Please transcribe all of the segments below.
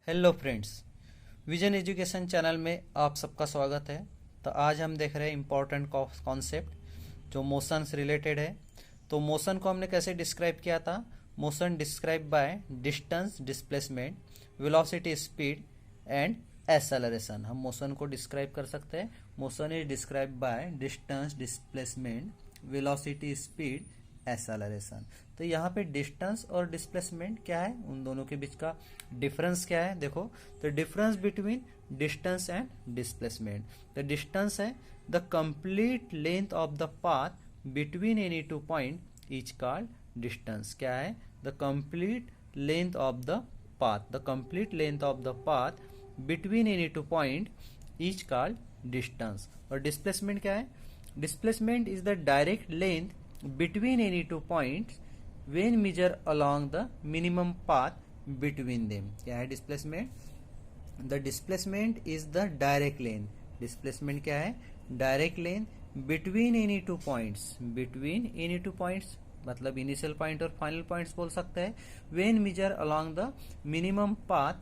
Hello friends, vision education channel में आप सबका स्वागत है। तो आज हम देख रहे हैं इम्पोर्टेंट कॉन्सेप्ट जो मोशन से रिलेटेड है। तो मोशन को हमने कैसे डिस्क्राइब किया था? Motion describe by distance, displacement, velocity, speed and acceleration. हम मोशन को डिस्क्राइब कर सकते हैं। Motion is describe by distance, displacement, velocity, speed, acceleration. तो यहाँ पे डिस्टेंस और डिस्प्लेसमेंट क्या है, उन दोनों के बीच का डिफरेंस क्या है देखो। तो difference between distance and displacement, the distance है the complete length of the path between any two point is called distance. क्या है? The complete length of the path, the complete length of the path between any two point is called distance. और displacement क्या है? Displacement is the direct length between any two points when measure along the minimum path between them। क्या है displacement? The displacement is the direct length. Displacement क्या है? Direct length between any two points, between any two points मतलब initial point और final points बोल सकते हैं। When measure along the minimum path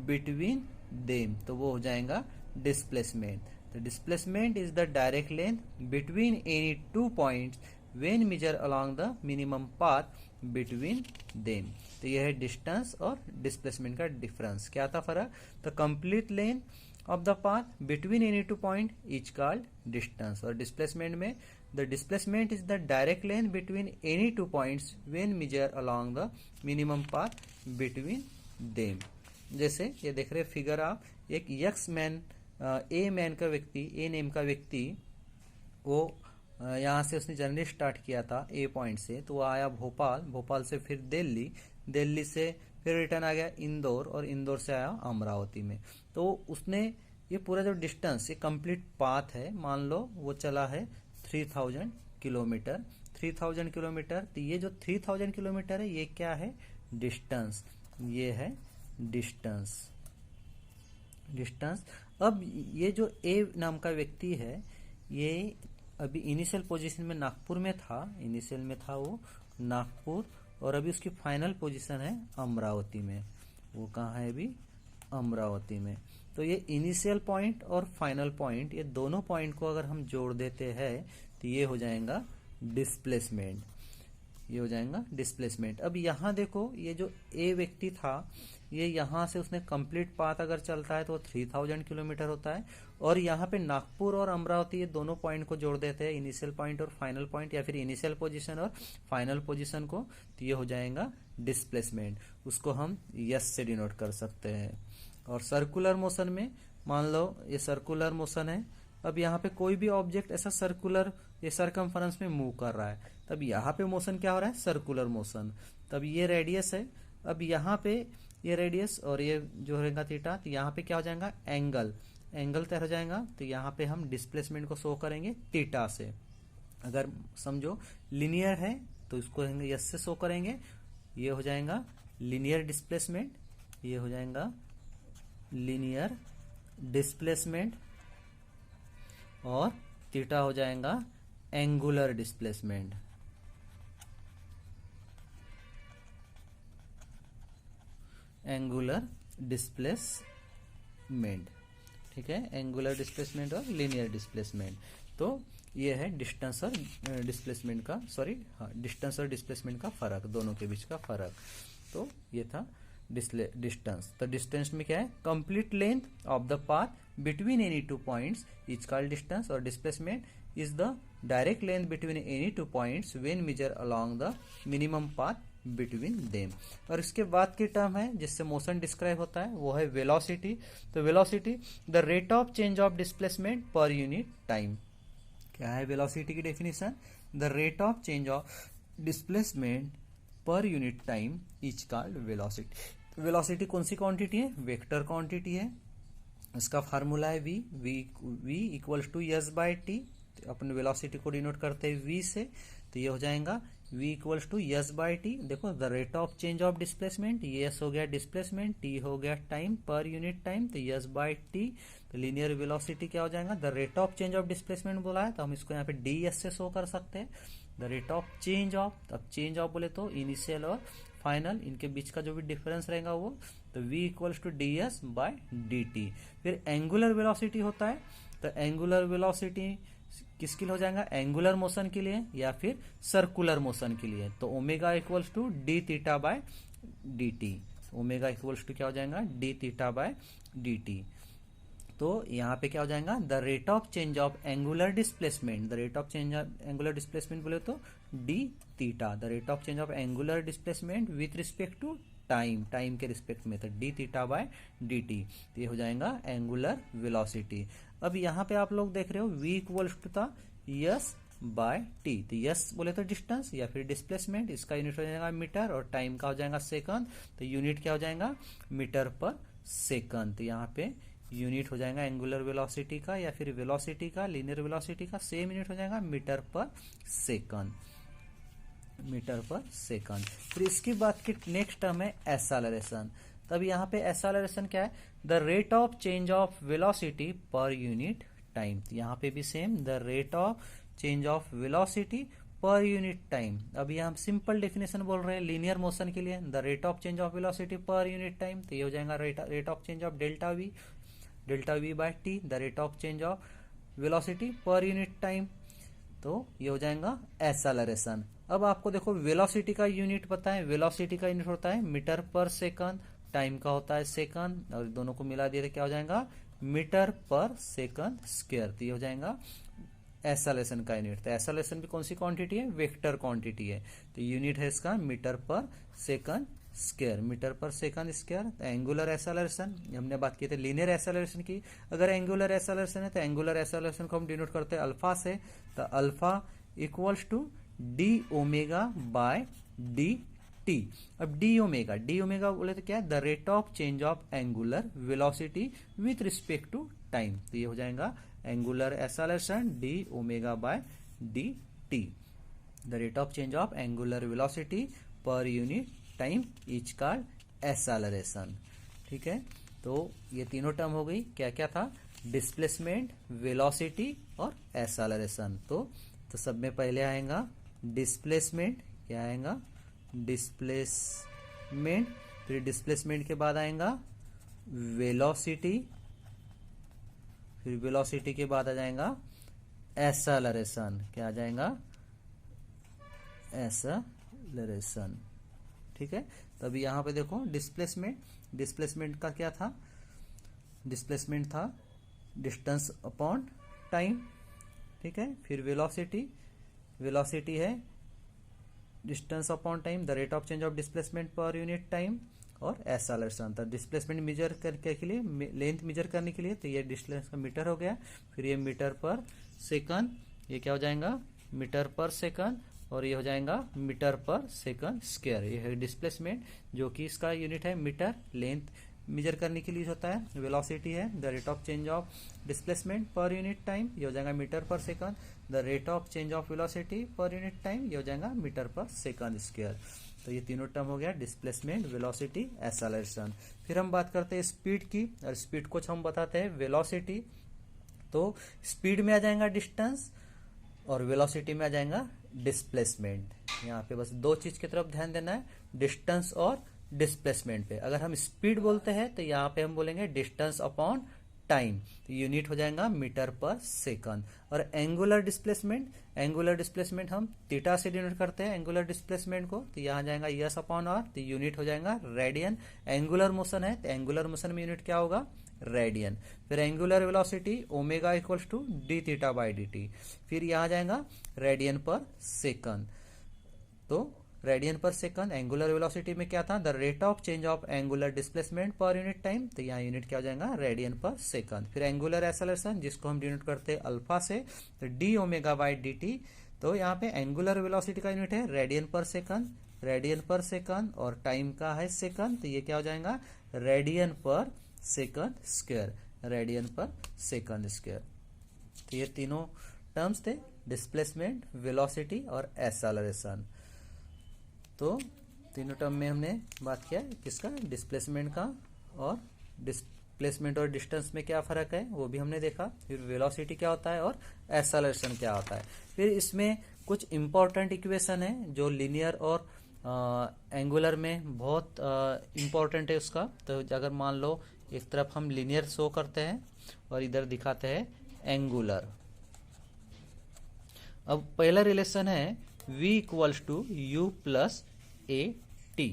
between them, तो वो हो जाएगा displacement. The displacement is the direct length between any two points when measure along the minimum path between them। तो यह है डिस्टेंस और डिस्प्लेसमेंट का डिफरेंस। क्या था फर्क? The complete length of the path between any two point is called distance. और displacement में the displacement is the direct length between any two points when measure along the minimum path between them. जैसे ये देख रहे figure आप, एक x man, a man का व्यक्ति, ए नेम का व्यक्ति, वो यहाँ से उसने जर्नी स्टार्ट किया था ए पॉइंट से, तो वो आया भोपाल, भोपाल से फिर दिल्ली, दिल्ली से फिर रिटर्न आ गया इंदौर, और इंदौर से आया अमरावती में। तो उसने ये पूरा जो डिस्टेंस, ये कंप्लीट पाथ है, मान लो वो चला है 3000 किलोमीटर, 3000 किलोमीटर। तो ये जो 3000 किलोमीटर है ये क्या है? डिस्टेंस। ये है डिस्टेंस, डिस्टेंस। अब ये जो ए नाम का व्यक्ति है, ये अभी इनिशियल पोजीशन में नागपुर में था, इनिशियल में था वो नागपुर, और अभी उसकी फाइनल पोजीशन है अमरावती में। वो कहाँ है अभी? अमरावती में। तो ये इनिशियल पॉइंट और फाइनल पॉइंट, ये दोनों पॉइंट को अगर हम जोड़ देते हैं तो ये हो जाएगा डिस्प्लेसमेंट, ये हो जाएगा डिस्प्लेसमेंट। अब यहाँ देखो, ये जो ए व्यक्ति था, ये यहाँ से उसने कंप्लीट पाथ अगर चलता है तो वो 3000 किलोमीटर होता है, और यहाँ पे नागपुर और अमरावती ये दोनों पॉइंट को जोड़ देते हैं, इनिशियल पॉइंट और फाइनल पॉइंट, या फिर इनिशियल पोजीशन और फाइनल पोजीशन को, तो ये हो जाएगा डिस्प्लेसमेंट। उसको हम यस से डिनोट कर सकते हैं। और सर्कुलर मोशन में मान लो ये सर्कुलर मोशन है, अब यहाँ पे कोई भी ऑब्जेक्ट ऐसा सर्कुलर, ये सरकमफरेंस में मूव कर रहा है, तब यहाँ पे मोशन क्या हो रहा है? Circular motion. तब ये रेडियस है, अब यहाँ पे ये रेडियस और ये जो रहेगा थीटा, तो यहाँ पे क्या हो जाएगा? एंगल, एंगल तैयार हो जाएगा। तो यहाँ पे हम डिस्प्लेसमेंट को शो करेंगे थीटा से। अगर समझो लिनियर है तो इसको यस से शो करेंगे, ये हो जाएगा लिनियर डिस्प्लेसमेंट, ये हो जाएगा लिनियर डिस्प्लेसमेंट, और थीटा हो जाएगा एंगुलर डिस्प्लेसमेंट। एंगुलर डिस्प्लेसमेंट, ठीक है, एंगुलर डिस्प्लेसमेंट और लिनियर डिस्प्लेसमेंट। तो ये है डिस्टेंस और डिस्प्लेसमेंट का, डिस्टेंस और डिस्प्लेसमेंट का फर्क, दोनों के बीच का फर्क। तो ये था डिस्टेंस। तो डिस्टेंस में क्या है? Complete length of the path between any two points is called distance, और displacement is the direct length between any two points when measure along the minimum path between them. और इसके बाद की term है जिससे मोशन डिस्क्राइब होता है, वो है वेलोसिटी। तो velocity the rate of change of displacement per unit time. क्या है वेलोसिटी की definition? The rate of change of displacement per unit time is called velocity. Velocity कौन सी क्वांटिटी है? वेक्टर क्वांटिटी है। इसका फार्मूला है v equals to S by T. अपन वेलोसिटी को डिनोट करते हैं v से, तो ये हो जाएगा v equals to S by T. देखो the rate of change of displacement, S हो गया डिस्प्लेसमेंट, टी हो गया टाइम पर यूनिट टाइम, तो एस बाय टी। तो लीनियर वेलोसिटी क्या हो जाएगा? The rate of change of displacement बोला है तो हम इसको यहाँ पे डी एस से शो कर सकते हैं। The rate of change of, अब चेंज ऑफ बोले तो इनिशियल और फाइनल, इनके बीच का जो भी डिफरेंस रहेगा वो, तो तो v equals to D S by D T. फिर एंगुलर वेलोसिटी होता है, तो एंगुलर वेलोसिटी किसके लिए हो जाएगा, एंगुलर मोशन के लिए या फिर सर्कुलर मोशन के लिए। तो omega equals to D theta by D T, omega equals to क्या हो जाएगा, D theta by D T. तो यहाँ पे क्या हो जाएगा, the rate of change of angular displacement, the rate of change of angular displacement बोले तो D theta, the rate of change of angular displacement with respect to time, time के respect में, तो D theta by D T. तो ये हो जाएगा angular velocity. अब यहाँ पे आप लोग देख रहे हो v इक्वल्स टू था यस बाय टी, तो यस बोले तो डिस्टेंस या फिर डिस्प्लेसमेंट, इसका यूनिट हो जाएगा मीटर और टाइम का हो जाएगा सेकंड, तो यूनिट क्या हो जाएगा, मीटर पर सेकंड। तो यहाँ पे यूनिट हो जाएगा एंगुलर वेलोसिटी का या फिर वेलोसिटी का, लीनियर वेलोसिटी का सेम यूनिट हो जाएगा मीटर पर सेकंड, मीटर पर सेकंड। फिर इसकी बात की नेक्स्ट टर्म है एक्सेलरेशन। तब यहाँ पे एक्सेलरेशन क्या है, the rate of change of velocity per unit time. यहाँ पे भी same, the rate of change of velocity per unit time. अभी हम सिंपल डेफिनेशन बोल रहे हैं लीनियर मोशन के लिए, the rate of change of velocity per unit time, तो ये हो जाएगा rate of change of delta V by T, the rate of change of velocity per unit time. तो ये हो जाएगा एक्सेलरेशन। अब आपको देखो वेलोसिटी का यूनिट पता है, वेलोसिटी का यूनिट होता है मीटर पर सेकंड, टाइम का होता है सेकंड, और दोनों को मिला दिए तो क्या हो जाएगा, मीटर पर सेकंड स्क्वायर। तो ये हो जाएगा एक्सेलरेशन का यूनिट। तो एक्सेलरेशन भी कौन सी क्वांटिटी है, वेक्टर क्वांटिटी है, तो यूनिट है इसका मीटर पर सेकंड स्क्वायर, मीटर पर सेकंड स्क्वायर। एंगुलर एक्सेलरेशन हमने बात की थी लीनियर एक्सेलरेशन की, अगर एंगुलर एक्सेलरेशन है तो एंगुलर एक्सेलरेशन को हम डिनोट करते हैं अल्फा से, तो alpha equals to d omega by D t. अब डी ओमेगा बोले तो क्या है, the rate of change of angular velocity with respect to time. तो ये हो जाएगा angular acceleration d omega by D t, the rate of change of angular velocity per unit time is called acceleration. ठीक है, तो ये तीनों term हो गई, क्या क्या था, डिस्प्लेसमेंट, वेलोसिटी और एक्सेलरेशन। तो सब में पहले आएगा डिस्प्लेसमेंट, क्या आएगा, डिस्प्लेसमेंट, फिर डिस्प्लेसमेंट के बाद आएगा वेलोसिटी, फिर वेलोसिटी के बाद आ जाएगा एक्सेलरेशन, क्या आ जाएगा, एक्सेलरेशन। ठीक है, तभी यहां पे देखो डिस्प्लेसमेंट का क्या था, डिस्प्लेसमेंट था डिस्टेंस अपॉन टाइम। ठीक है, फिर वेलोसिटी है distance upon time, the rate of change of displacement per unit time, और एक्सेलरेशन था डिस्प्लेसमेंट मेजर करने के लिए, लेंथ मेजर करने के लिए, तो ये डिस्टेंस का मीटर हो गया। फिर ये मीटर पर सेकंड, ये क्या हो जाएगा, मीटर पर सेकंड, और ये हो जाएगा मीटर पर सेकंड स्क्वायर। ये है डिस्प्लेसमेंट जो कि इसका यूनिट है मीटर, लेंथ मेजर करने के लिए होता है। वेलोसिटी है the rate of change of displacement per unit time, ये हो जाएगा मीटर पर second, the rate of change of velocity per unit time, ये हो जाएगा मीटर पर सेकंड स्क्वायर। तो ये तीनों टर्म हो गया डिस्प्लेसमेंट, वेलोसिटी, एक्सेलरेशन। फिर हम बात करते हैं स्पीड की, और स्पीड को हम बताते हैं वेलोसिटी। तो स्पीड में आ जाएगा डिस्टेंस और वेलोसिटी में आ जाएगा डिस्प्लेसमेंट। यहाँ पे बस दो चीज की तरफ ध्यान देना है, डिस्टेंस और डिस्प्लेसमेंट पे। अगर हम स्पीड बोलते हैं तो यहाँ पे हम बोलेंगे डिस्टेंस अपॉन टाइम, तो यूनिट हो जाएगा मीटर पर सेकंड। और एंगुलर डिस्प्लेसमेंट हम थीटा से डिनोट करते हैं एंगुलर डिस्प्लेसमेंट को, तो यहाँ जाएगा यस अपॉन आर, तो यूनिट हो जाएगा रेडियन। एंगुलर मोशन है तो एंगुलर मोशन में यूनिट क्या होगा, रेडियन। फिर angular velocity omega equals to D theta by d T, फिर यहाँ जाएगा रेडियन पर सेकंड। तो रेडियन पर सेकंड, एंगुलर वेलोसिटी में क्या था, the rate of change of angular displacement per unit time, तो यहाँ यूनिट क्या हो जाएगा, रेडियन पर सेकंड। फिर एंगुलर एक्सेलरेशन जिसको हम डिनोट करते हैं अल्फा से, तो D omega by d T, तो यहाँ पे एंगुलर वेलोसिटी का यूनिट है रेडियन पर सेकंड, और टाइम का है सेकंड, तो ये क्या हो जाएगा, रेडियन पर सेकंड स्क्वायर, रेडियन पर सेकंड स्क्वायर। तो ये तीनों टर्म्स थे, डिस्प्लेसमेंट, वेलोसिटी और एक्सेलरेशन। तो तीनों टर्म में हमने बात किया किसका, डिस्प्लेसमेंट का, और डिस्प्लेसमेंट और डिस्टेंस में क्या फर्क है वो भी हमने देखा। फिर वेलोसिटी क्या होता है और एक्सेलरेशन क्या होता है। फिर इसमें कुछ इंपॉर्टेंट इक्वेशन है जो लीनियर और एंगुलर में बहुत इम्पोर्टेंट है उसका। तो अगर मान लो एक तरफ हम लीनियर शो करते हैं और इधर दिखाते हैं एंगुलर। अब पहला रिलेशन है v equals to u plus a t.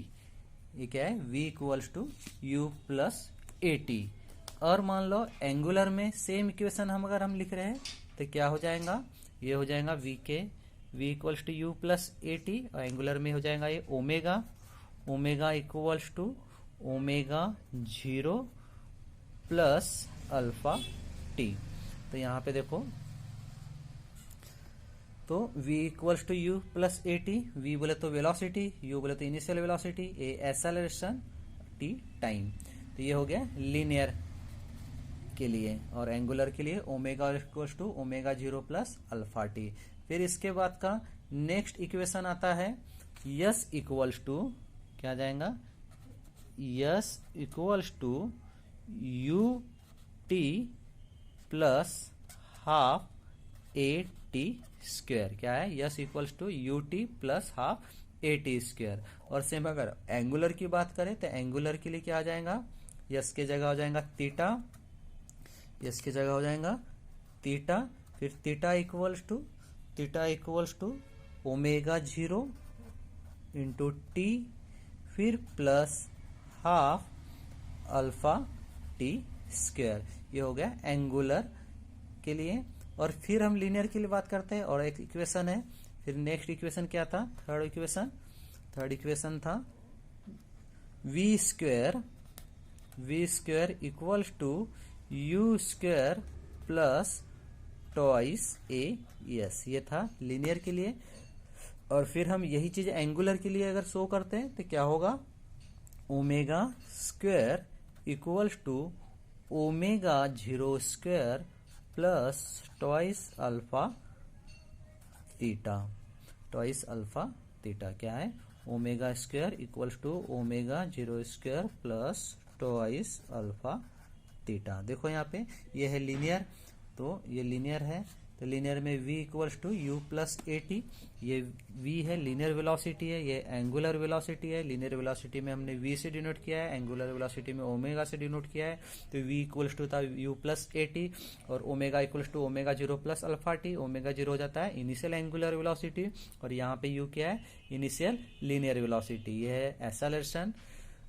ये क्या है? v equals to u plus a t. और मान लो एंगुलर में सेम इक्वेशन अगर हम लिख रहे हैं तो क्या हो जाएगा? ये हो जाएगा v equals to u plus a t, और एंगुलर में हो जाएगा ये omega equals to omega 0 plus alpha t. तो यहाँ पे देखो, तो v equals to u plus a t, v बोले तो वेलोसिटी, u बोले तो initial velocity, a acceleration, t time. तो ये हो गया लीनियर के लिए, और एंगुलर के लिए omega equals to omega 0 plus alpha t. फिर इसके बाद का नेक्स्ट इक्वेशन आता है यस इक्वल्स टू, क्या आ जाएगा? S equals to u t plus half a t square. क्या है? S equals to u t plus half a t square. और सेम अगर एंगुलर की बात करें तो एंगुलर के लिए क्या आ जाएगा? यस के जगह हो जाएगा थीटा, यस की जगह हो जाएगा थीटा। फिर theta equals to omega 0 into t, फिर plus half alpha t square. ये हो गया एंगुलर के लिए। और फिर हम लीनियर के लिए बात करते हैं, और एक इक्वेशन है। फिर नेक्स्ट इक्वेशन क्या था? थर्ड इक्वेशन था v square equals to u square plus twice a s. ये था लीनियर के लिए। और फिर हम यही चीज एंगुलर के लिए अगर शो करते हैं तो क्या होगा? Omega square equals to omega 0 square plus twice alpha theta. क्या है? Omega square equals to omega 0 square plus twice alpha theta. देखो यहाँ पे ये है लीनियर, तो ये लीनियर है। तो लीनियर में v equals to u plus a t, ये v है लीनियर वेलोसिटी है, ये एंगुलर वेलोसिटी है। लीनियर वेलोसिटी में हमने v से डिनोट किया है, एंगुलर वेलोसिटी में ओमेगा से डिनोट किया है। तो v इक्वल्स टू था u प्लस ए टी, और omega equals to omega 0 plus alpha t. Omega 0 हो जाता है इनिशियल एंगुलर वेलोसिटी, और यहाँ पे u क्या है? Initial linear velocity. ये है एक्सेलरेशन।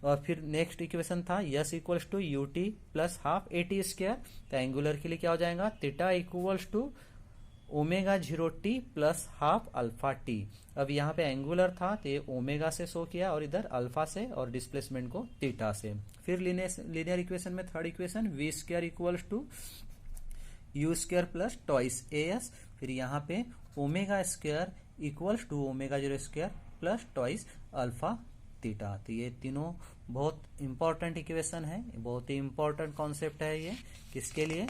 और फिर नेक्स्ट इक्वेशन था s equals to u t plus half a t square. तो एंगुलर के लिए क्या हो जाएगा? Theta equals to omega 0 t plus half alpha t. अब यहाँ पे एंगुलर था तो ये ओमेगा से शो किया, और इधर अल्फा से, और डिस्प्लेसमेंट को थीटा से। फिर लीनियर इक्वेशन में third equation v square equals to u square plus twice a s. फिर यहाँ पे omega square equals to omega 0 square plus twice alpha theta. तो ये तीनों बहुत इंपॉर्टेंट इक्वेशन है, बहुत ही इंपॉर्टेंट कॉन्सेप्ट है ये। किसके लिए?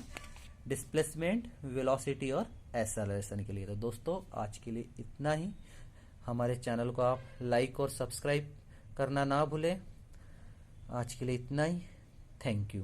डिस्प्लेसमेंट, वेलोसिटी और एक्सेलरेशन के लिए। तो दोस्तों आज के लिए इतना ही। हमारे चैनल को आप लाइक और सब्सक्राइब करना ना भूलें। आज के लिए इतना ही। Thank you.